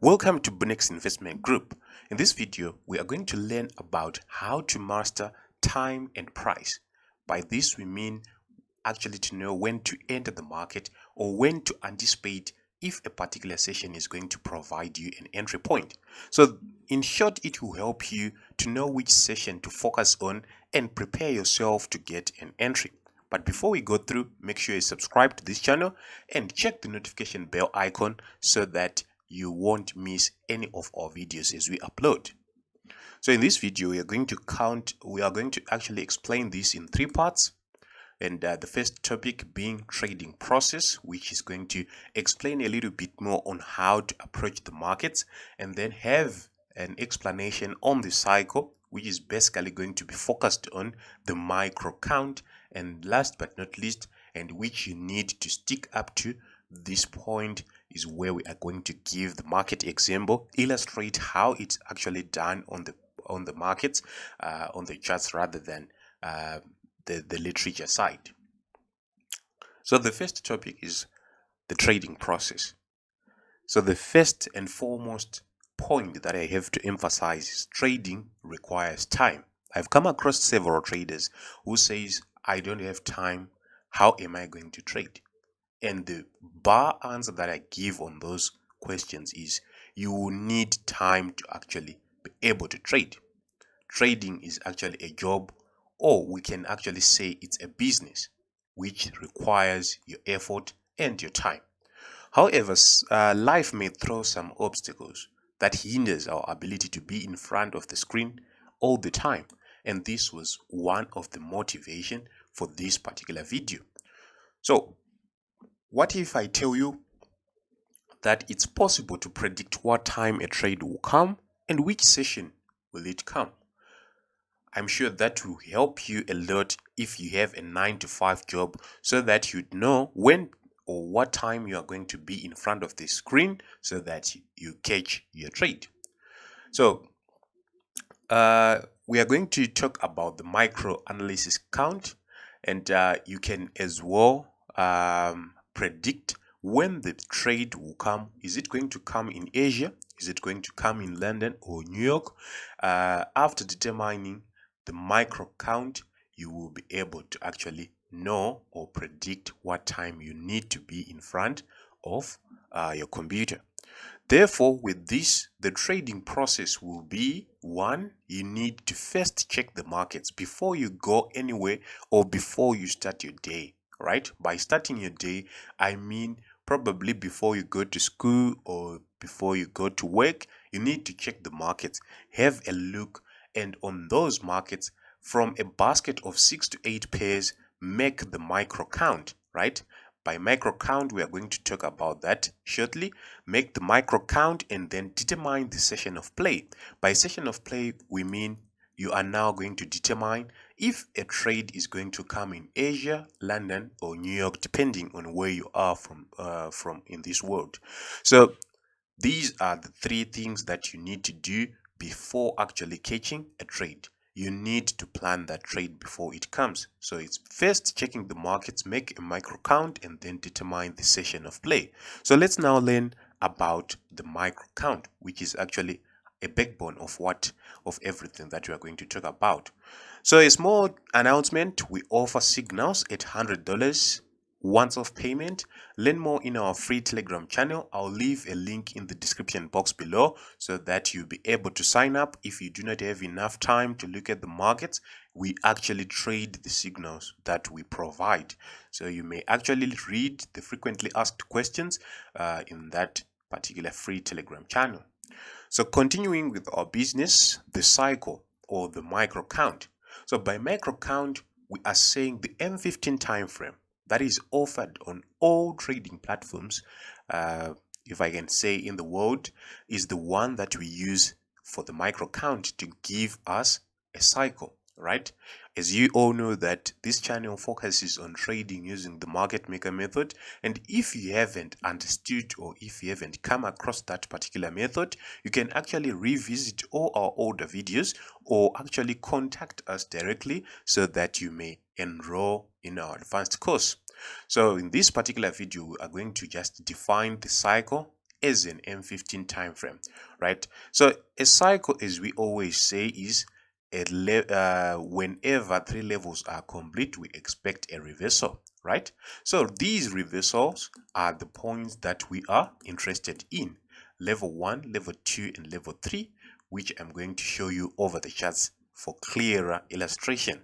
Welcome to Bunnex Investment Group. In this video, we are going to learn about how to master time and price. By this, we mean actually to know when to enter the market or when to anticipate if a particular session is going to provide you an entry point. So in short, it will help you to know which session to focus on and prepare yourself to get an entry. But before we go through, make sure you subscribe to this channel and check the notification bell icon so that you won't miss any of our videos as we upload. So in this video, we are going to actually explain this in three parts. And the first topic being trading process, which is going to explain a little bit more on how to approach the markets, and then have an explanation on the cycle, which is basically going to be focused on the micro count, and last but not least, and which you need to stick up to this point, is where we are going to give the market example, illustrate how it's actually done on the markets, on the charts rather than the literature side. So the first topic is the trading process. So the first and foremost point that I have to emphasize is trading requires time. I've come across several traders who says, I don't have time, how am I going to trade? And the bar answer that I give on those questions is you will need time to actually be able to trade. Trading is actually a job, or we can actually say it's a business which requires your effort and your time. However, life may throw some obstacles that hinders our ability to be in front of the screen all the time, and this was one of the motivation for this particular video. So what if I tell you that it's possible to predict what time a trade will come and which session will it come? I'm sure that will help you a lot if you have a 9 to 5 job, so that you'd know when or what time you are going to be in front of the screen so that you catch your trade. So we are going to talk about the micro analysis count, and you can as well predict when the trade will come. Is it going to come in Asia? Is it going to come in London or New York? After determining the micro count, you will be able to actually know or predict what time you need to be in front of your computer. Therefore, with this, the trading process will be one, you need to first check the markets before you go anywhere or before you start your day, right? By starting your day, I mean probably before you go to school or before you go to work, you need to check the markets, have a look, and on those markets, from a basket of 6 to 8 pairs, make the micro count, right? By micro count, we are going to talk about that shortly. Make the micro count and then determine the session of play. By session of play, we mean you are now going to determine if a trade is going to come in Asia, London, or New York, depending on where you are from in this world. So these are the three things that you need to do before actually catching a trade. You need to plan that trade before it comes. So it's first checking the markets, make a micro count, and then determine the session of play. So let's now learn about the micro count, which is actually a backbone of everything that we are going to talk about. So a small announcement: we offer signals at $100 once off payment. Learn more in our free Telegram channel. I'll leave a link in the description box below so that you'll be able to sign up. If you do not have enough time to look at the markets, we actually trade the signals that we provide. So you may actually read the frequently asked questions in that particular free Telegram channel. So continuing with our business, the cycle or the micro count. So by micro count, we are saying the M15 time frame that is offered on all trading platforms, if I can say in the world, is the one that we use for the micro count to give us a cycle right? As you all know that this channel focuses on trading using the market maker method, and if you haven't understood or if you haven't come across that particular method, you can actually revisit all our older videos or actually contact us directly so that you may enroll in our advanced course. So in this particular video, we are going to just define the cycle as an M15 time frame, right? So a cycle, as we always say, is whenever three levels are complete, we expect a reversal, right? So these reversals are the points that we are interested in: level 1, level 2, and level 3, which I'm going to show you over the charts for clearer illustration.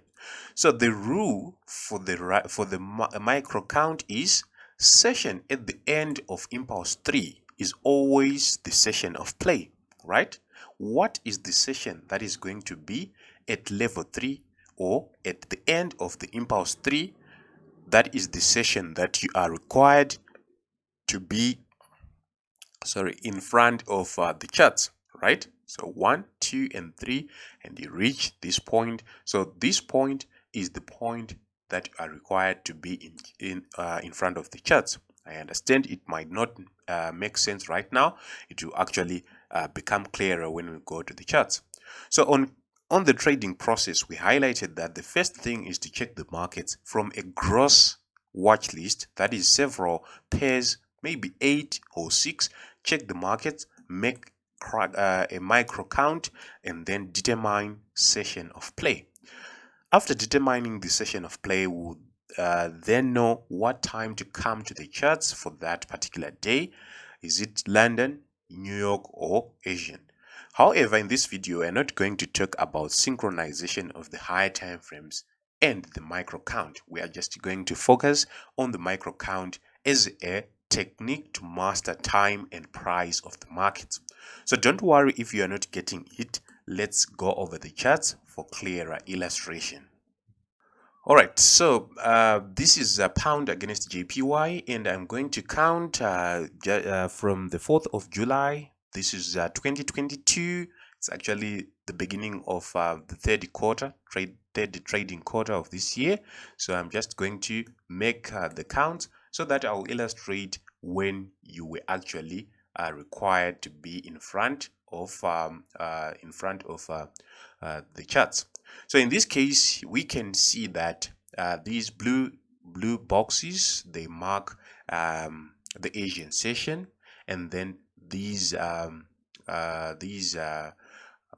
So the rule for the micro count is session at the end of impulse 3 is always the session of play, right? What is the session that is going to be at level 3 or at the end of the impulse 3? That is the session that you are required to be in front of the charts, right? So 1, 2, and 3, and you reach this point. So this point is the point that you are required to be in front of the charts. I understand it might not make sense right now. It will actually become clearer when we go to the charts. So on the trading process, we highlighted that the first thing is to check the markets from a gross watch list, that is several pairs, maybe 8 or 6. Check the markets, make a micro count, and then determine session of play. After determining the session of play, we'll then know what time to come to the charts for that particular day. Is it London, New York, or Asian? However, in this video, we're not going to talk about synchronization of the higher time frames and the micro count. We are just going to focus on the micro count as a technique to master time and price of the markets. So don't worry if you are not getting it. Let's go over the charts for clearer illustration. All right, so this is a pound against JPY, and I'm going to count from the 4th of July. This is 2022. It's actually the beginning of the third trading quarter of this year. So I'm just going to make the count so that I'll illustrate when you were actually required to be in front of the charts. So in this case, we can see that these blue boxes, they mark the Asian session, and then these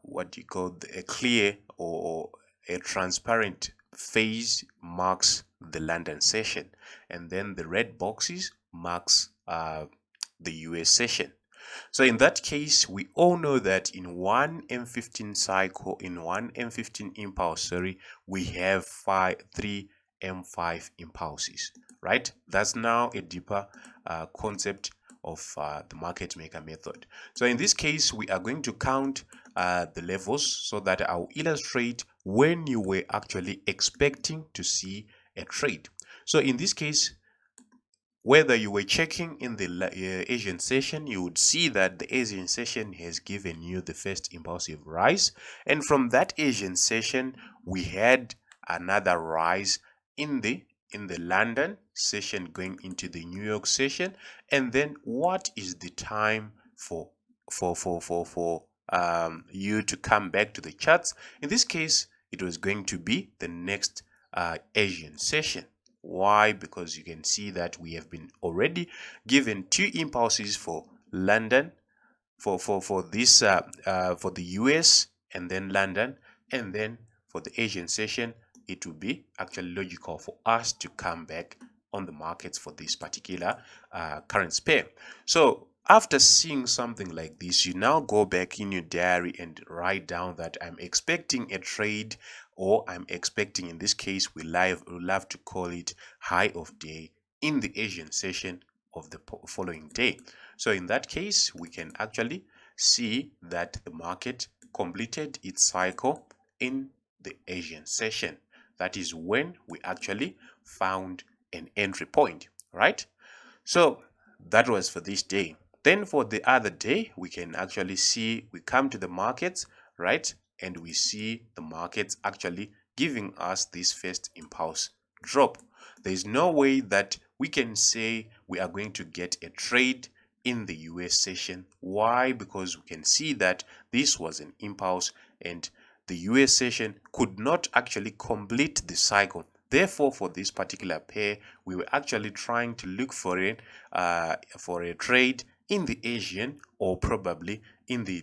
what do you call a clear or a transparent phase marks the London session, and then the red boxes marks the US session. So in that case, we all know that in one M15 cycle, in one M15 impulse, we have three M5 impulses, right? That's now a deeper concept of the market maker method. So in this case, we are going to count the levels so that I'll illustrate when you were actually expecting to see a trade. So in this case, whether you were checking in the Asian session, you would see that the Asian session has given you the first impulsive rise. And from that Asian session, we had another rise in the London session going into the New York session. And then what is the time for you to come back to the charts? In this case, it was going to be the next Asian session. Why? Because you can see that we have been already given two impulses for London, for this for the US, and then London, and then for the Asian session, it will be actually logical for us to come back on the markets for this particular current pair. So after seeing something like this, you now go back in your diary and write down that I'm expecting a trade, or I'm expecting, in this case, we love to call it high of day in the Asian session of the following day. So in that case, we can actually see that the market completed its cycle in the Asian session. That is when we actually found an entry point, right? So that was for this day. Then for the other day, we can actually see, we come to the markets, right? And we see the markets actually giving us this first impulse drop. There is no way that we can say we are going to get a trade in the US session. Why? Because we can see that this was an impulse and the US session could not actually complete the cycle. Therefore, for this particular pair, we were actually trying to look for a trade in the Asian or probably in the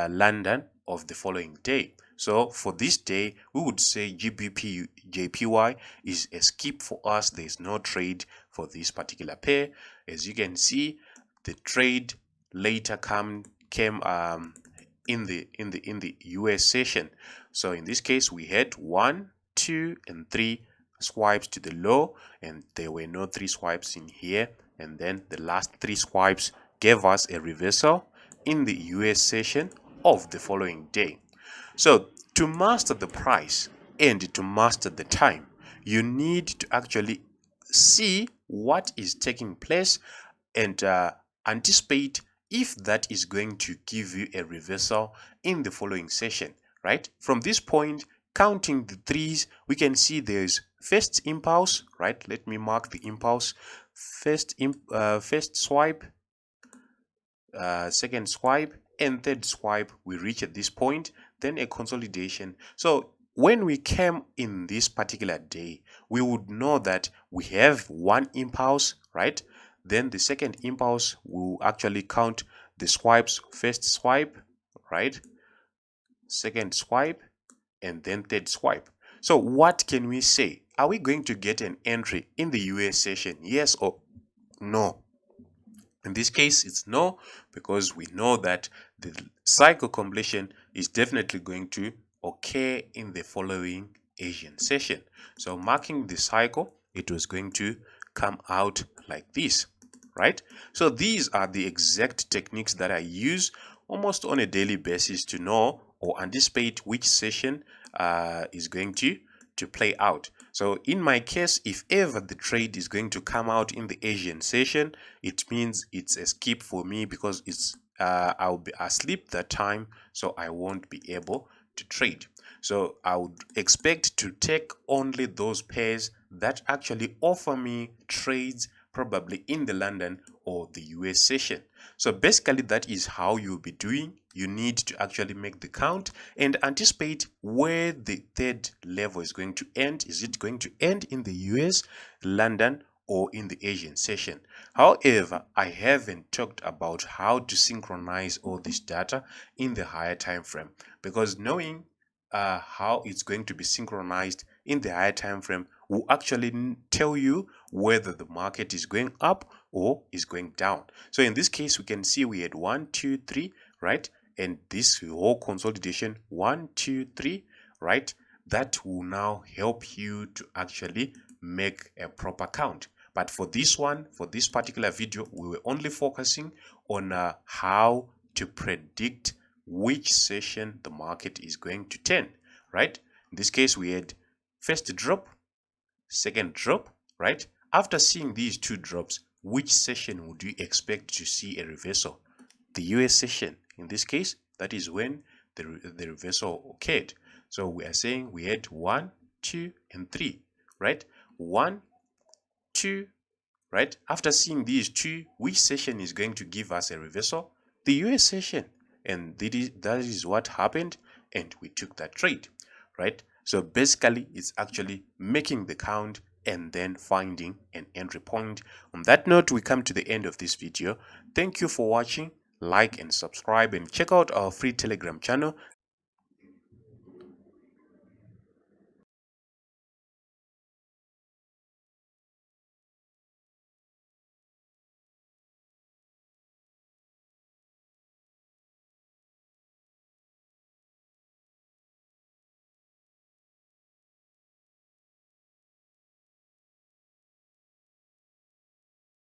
London of the following day. So for this day, we would say GBP JPY is a skip for us. There is no trade for this particular pair. As you can see, the trade later came in the US session. So in this case, we had 1, 2, and 3 swipes to the low, and there were no 3 swipes in here. And then the last 3 swipes gave us a reversal in the US session of the following day. So to master the price and to master the time, you need to actually see what is taking place and anticipate if that is going to give you a reversal in the following session, right? From this point, counting the threes, we can see there's first impulse, right? Let me mark the impulse. First swipe, second swipe, and third swipe. We reach at this point, then a consolidation. So when we came in this particular day, we would know that we have one impulse, right? Then the second impulse will actually count the swipes. First swipe, right? Second swipe, and then third swipe. So what can we say? Are we going to get an entry in the US session? Yes or no? In this case, it's no, because we know that the cycle completion is definitely going to occur in the following Asian session. So marking the cycle, it was going to come out like this, right? So these are the exact techniques that I use almost on a daily basis to know or anticipate which session is going to play out. So in my case, if ever the trade is going to come out in the Asian session, it means it's a skip for me, because it's I'll be asleep that time, so I won't be able to trade. So I would expect to take only those pairs that actually offer me trades probably in the London or the US session. So basically that is how you'll be doing. You need to actually make the count and anticipate where the third level is going to end. Is it going to end in the US, London, or in the Asian session? However, I haven't talked about how to synchronize all this data in the higher time frame, because knowing how it's going to be synchronized in the higher time frame will actually tell you whether the market is going up or is going down. So in this case, we can see we had 1, 2, 3, right? And this whole consolidation, 1, 2, 3, right? That will now help you to actually make a proper count. But for this one, for this particular video, we were only focusing on how to predict which session the market is going to turn, right? In this case, we had first drop, second drop, right? After seeing these two drops, which session would you expect to see a reversal? The US session. In this case, that is when the reversal occurred. So we are saying we had 1, 2, and 3, right? 1, 2, right? After seeing these two, which session is going to give us a reversal? The US session. And that is what happened, and we took that trade, right? So basically, it's actually making the count and then finding an entry point. On that note, we come to the end of this video. Thank you for watching. Like and subscribe, and check out our free Telegram channel.